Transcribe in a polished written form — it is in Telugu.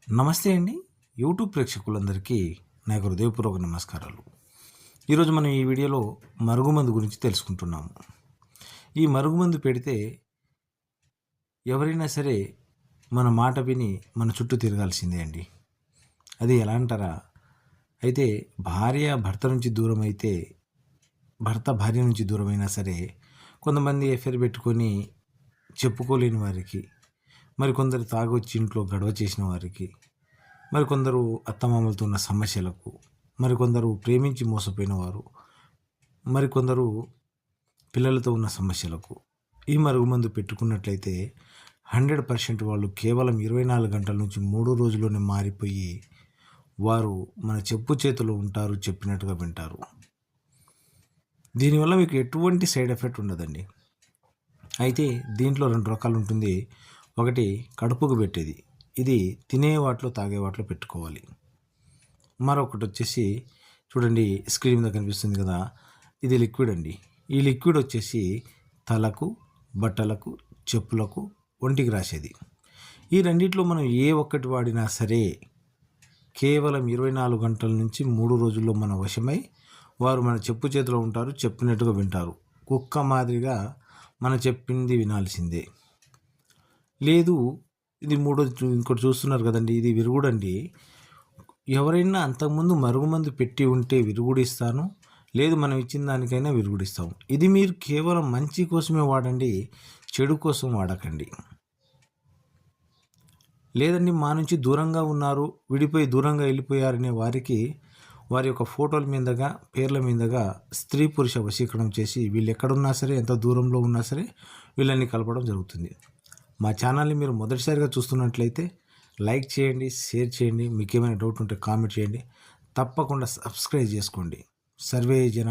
నమస్తే అండి. యూట్యూబ్ ప్రేక్షకులందరికీ నా యొక్క హృదయపూర్వక నమస్కారాలు. ఈరోజు మనం ఈ వీడియోలో మరుగుమందు గురించి తెలుసుకుంటున్నాము. ఈ మరుగుమందు పెడితే ఎవరైనా సరే మన మాట విని మన చుట్టూ తిరగాల్సిందే అండి. అది ఎలా అంటారా? అయితే భార్య భర్త నుంచి దూరం అయితే, భర్త భార్య నుంచి దూరమైనా సరే కొంతమంది ఎఫైర్ పెట్టుకొని చెప్పుకోలేని వారికి, మరికొందరు తాగొచ్చి ఇంట్లో గొడవ చేసిన వారికి, మరికొందరు అత్తమామలతో ఉన్న సమస్యలకు, మరికొందరు ప్రేమించి మోసపోయిన వారు, మరికొందరు పిల్లలతో ఉన్న సమస్యలకు ఈ మరుగుమందు పెట్టుకున్నట్లయితే 100% వాళ్ళు కేవలం 24 గంటల నుంచి 3 రోజుల్లోనే మారిపోయి వారు మన చెప్పు చేతిలో ఉంటారు, చెప్పినట్టుగా వింటారు. దీనివల్ల మీకు ఎటువంటి సైడ్ ఎఫెక్ట్ ఉండదండి. అయితే దీంట్లో 2 రకాలు ఉంటుంది. ఒకటి కడుపుకు పెట్టేది, ఇది తినే వాటిలో తాగే వాటిలో పెట్టుకోవాలి. మరొకటి వచ్చేసి చూడండి, స్క్రీన్ మీద కనిపిస్తుంది కదా, ఇది లిక్విడ్ అండి. ఈ లిక్విడ్ వచ్చేసి తలకు, బట్టలకు, చెప్పులకు, ఒంటికి రాసేది. ఈ రెండిట్లో మనం ఏ ఒక్కటి వాడినా సరే కేవలం 24 గంటల నుంచి 3 రోజుల్లో మన వశమై వారు మన చెప్పు చేతిలో ఉంటారు, చెప్పినట్టుగా వింటారు. కుక్క మాదిరిగా మన చెప్పింది వినాల్సిందే. లేదు, ఇది ఇంకోటి చూస్తున్నారు కదండి, ఇది విరుగుడండి. ఎవరైనా అంతకుముందు మరుగుమందు పెట్టి ఉంటే విరుగుడిస్తాను, లేదు మనం ఇచ్చిన దానికైనా విరుగుడిస్తాం. ఇది మీరు కేవలం మంచి కోసమే వాడండి, చెడు కోసం వాడకండి. లేదండి మా నుంచి దూరంగా ఉన్నారు, విడిపోయి దూరంగా వెళ్ళిపోయారనే వారికి వారి యొక్క ఫోటోల మీదగా, పేర్ల మీదగా స్త్రీ పురుష వశీకరణం చేసి వీళ్ళు ఎక్కడున్నా సరే, ఎంత దూరంలో ఉన్నా సరే వీళ్ళని కలపడం జరుగుతుంది. మా ఛానల్ని మీరు మొదటిసారిగా చూస్తున్నట్లయితే లైక్ చేయండి, షేర్ చేయండి, మీకు ఏమైనా డౌట్ ఉంటే కామెంట్ చేయండి, తప్పకుండా సబ్స్క్రైబ్ చేసుకోండి. సర్వే జన